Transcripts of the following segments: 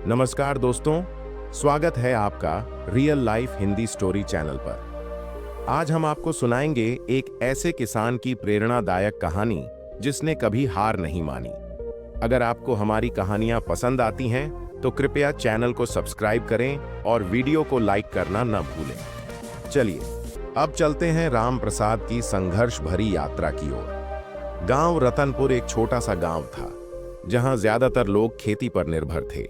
नमस्कार दोस्तों, स्वागत है आपका real life Hindi story channel पर। आज हम आपको सुनाएंगे एक ऐसे किसान की प्रेरणादायक कहानी जिसने कभी हार नहीं मानी। अगर आपको हमारी कहानियां पसंद आती हैं तो कृपया चैनल को सब्सक्राइब करें और वीडियो को लाइक करना न भूलें। चलिए अब चलते हैं राम प्रसाद की संघर्ष भरी यात्रा की ओर। गांव रतनपुर एक छोटा सा गांव था जहां ज्यादातर लोग खेती पर निर्भर थे।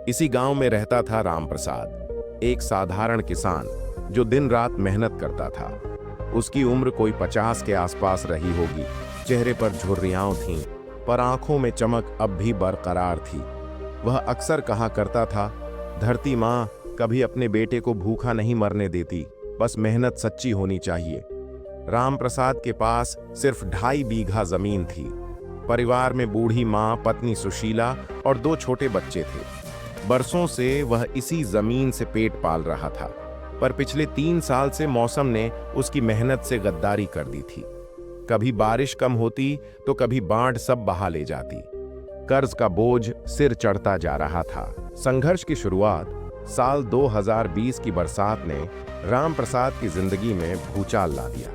इसी गांव में रहता था राम प्रसाद, एक साधारण किसान जो दिन रात मेहनत करता था। उसकी उम्र कोई 50 के आसपास रही होगी। चेहरे पर झुर्रियां थीं, पर आंखों में चमक अब भी बरकरार थी। वह अक्सर कहा करता था, धरती माँ कभी अपने बेटे को भूखा नहीं मरने देती, बस मेहनत सच्ची होनी चाहिए। राम प्रसाद के पास सिर्फ 2.5 बीघा जमीन थी। परिवार में बूढ़ी माँ, पत्नी सुशीला और 2 छोटे बच्चे थे। बरसों से वह इसी जमीन से पेट पाल रहा था, पर पिछले 3 साल से मौसम ने उसकी मेहनत से गद्दारी कर दी थी। कभी बारिश कम होती तो कभी बाढ़ सब बहा ले जाती। कर्ज का बोझ सिर चढ़ता जा रहा था। संघर्ष की शुरुआत साल 2020 की बरसात ने राम प्रसाद की जिंदगी में भूचाल ला दिया।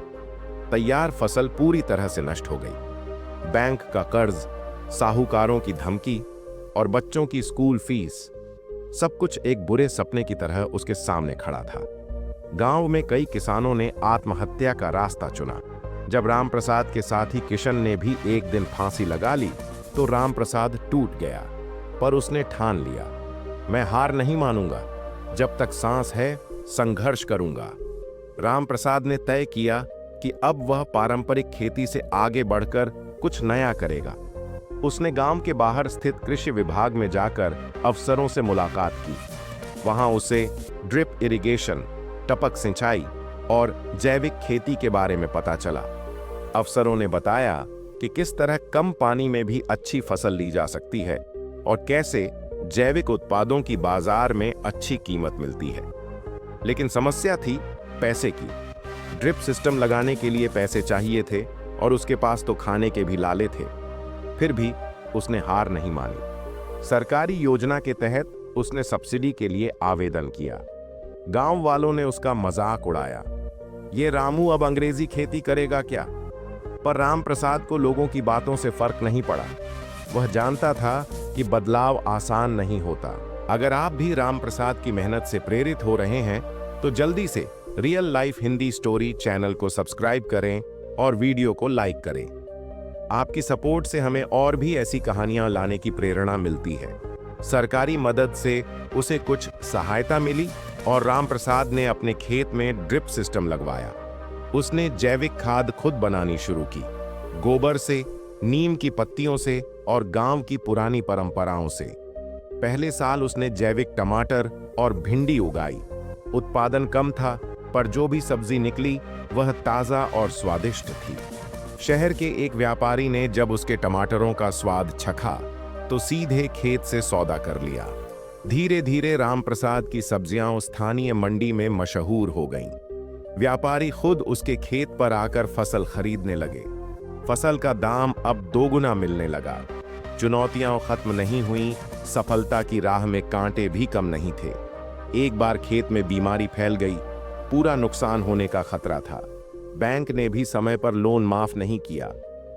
तैयार फसल पूरी तरह से नष्ट हो गई। बैंक का कर्ज, साहूकारों की धमकी और बच्चों की स्कूल फीस, सब कुछ एक बुरे सपने की तरह उसके सामने खड़ा था। गांव में कई किसानों ने आत्महत्या का रास्ता चुना। जब राम प्रसाद के साथी किशन ने भी एक दिन फांसी लगा ली तो राम प्रसाद टूट गया। पर उसने ठान लिया, मैं हार नहीं मानूंगा, जब तक सांस है संघर्ष करूंगा। राम प्रसाद ने तय किया कि अब वह पारंपरिक खेती से आगे बढ़कर कुछ नया करेगा। उसने गांव के बाहर स्थित कृषि विभाग में जाकर अफसरों से मुलाकात की। वहां उसे ड्रिप इरिगेशन, टपक सिंचाई और जैविक खेती के बारे में पता चला। अफसरों ने बताया कि किस तरह कम पानी में भी अच्छी फसल ली जा सकती है और कैसे जैविक उत्पादों की बाजार में अच्छी कीमत मिलती है। लेकिन समस्या थी पैसे की। ड्रिप सिस्टम लगाने के लिए पैसे चाहिए थे और उसके पास तो खाने के भी लाले थे। फिर भी उसने हार नहीं मानी। सरकारी योजना के तहत उसने सब्सिडी के लिए आवेदन किया। गांव वालों ने उसका मजाक उड़ाया, ये रामू अब अंग्रेजी खेती करेगा क्या? पर राम प्रसाद को लोगों की बातों से फर्क नहीं पड़ा। वह जानता था कि बदलाव आसान नहीं होता। अगर आप भी राम प्रसाद की मेहनत से प्रेरित हो रहे हैं तो जल्दी से real life Hindi story channel को सब्सक्राइब करें और वीडियो को लाइक करें। आपकी सपोर्ट से हमें और भी ऐसी कहानियां लाने की प्रेरणा मिलती है। सरकारी मदद से उसे कुछ सहायता मिली और राम प्रसाद ने अपने खेत में ड्रिप सिस्टम लगवाया। उसने जैविक खाद खुद बनानी शुरू की, गोबर से, नीम की पत्तियों से और गांव की पुरानी परंपराओं से। पहले साल उसने जैविक टमाटर और भिंडी उगाई। उत्पादन कम था, पर जो भी सब्जी निकली वह ताजा और स्वादिष्ट थी। शहर के एक व्यापारी ने जब उसके टमाटरों का स्वाद चखा तो सीधे खेत से सौदा कर लिया। धीरे धीरे राम प्रसाद की सब्जियां स्थानीय मंडी में मशहूर हो गईं। व्यापारी खुद उसके खेत पर आकर फसल खरीदने लगे। फसल का दाम अब 2 गुना मिलने लगा। चुनौतियां खत्म नहीं हुई, सफलता की राह में कांटे भी कम नहीं थे। एक बार खेत में बीमारी फैल गई, पूरा नुकसान होने का खतरा था। बैंक ने भी समय पर लोन माफ नहीं किया।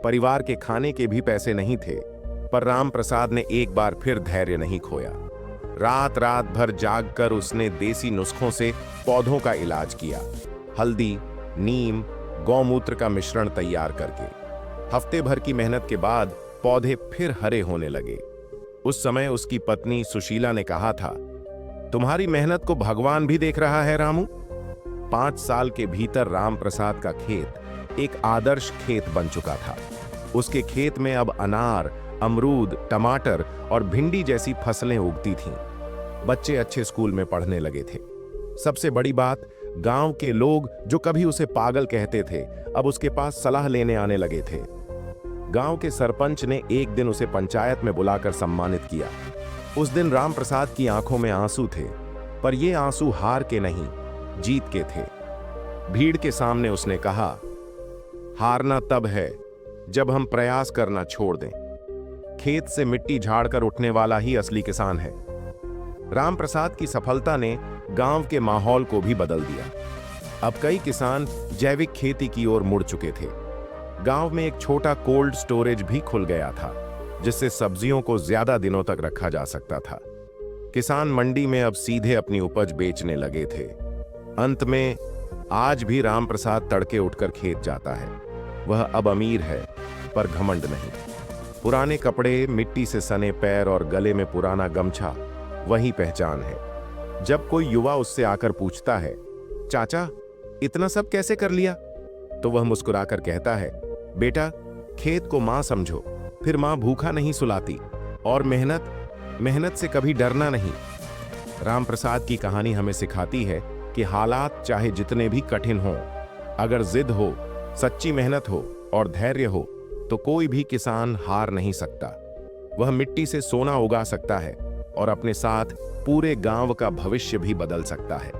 परिवार के खाने के भी पैसे नहीं थे। पर राम प्रसाद ने एक बार फिर धैर्य नहीं खोया। रात रात भर जागकर उसने देसी नुस्खों से पौधों का इलाज किया। हल्दी, नीम, गौमूत्र का मिश्रण तैयार करके। हफ्ते भर की मेहनत के बाद पौधे फिर हरे होने लगे। उस समय उसकी पत्नी सुशीला ने कहा था, तुम्हारी मेहनत को भगवान भी देख रहा है रामू। 5 साल के भीतर राम प्रसाद का खेत एक आदर्श खेत बन चुका था। उसके खेत में अब अनार, अमरूद, टमाटर और भिंडी जैसी फसलें उगती थीं। बच्चे अच्छे स्कूल में पढ़ने लगे थे। सबसे बड़ी बात, गांव के लोग जो कभी उसे पागल कहते थे, अब उसके पास सलाह लेने आने लगे थे। गांव के सरपंच ने एक दिन उसे पंचायत में बुलाकर सम्मानित किया। उस दिन राम प्रसाद की आंखों में आंसू थे, पर ये आंसू हार के नहीं, जीत के थे। भीड़ के सामने उसने कहा, हारना तब है जब हम प्रयास करना छोड़ दें। खेत से मिट्टी झाड़कर उठने वाला ही असली किसान है। रामप्रसाद की सफलता ने गांव के माहौल को भी बदल दिया। अब कई किसान जैविक खेती की ओर मुड़ चुके थे। गांव में एक छोटा कोल्ड स्टोरेज भी खुल गया था, जिससे सब्जियों को ज्यादा दिनों तक रखा जा सकता था। किसान मंडी में अब सीधे अपनी उपज बेचने लगे थे। अंत में आज भी रामप्रसाद तड़के उठकर खेत जाता है। वह अब अमीर है, पर घमंड नहीं। पुराने कपड़े, मिट्टी से सने पैर और गले में पुराना गमछा वही पहचान है। जब कोई युवा उससे आकर पूछता है, चाचा इतना सब कैसे कर लिया, तो वह मुस्कुराकर कहता है, बेटा खेत को मां समझो, फिर मां भूखा नहीं सुलाती, और मेहनत से कभी डरना नहीं। रामप्रसाद की कहानी हमें सिखाती है कि हालात चाहे जितने भी कठिन हों, अगर जिद हो, सच्ची मेहनत हो और धैर्य हो, तो कोई भी किसान हार नहीं सकता। वह मिट्टी से सोना उगा सकता है और अपने साथ पूरे गांव का भविष्य भी बदल सकता है।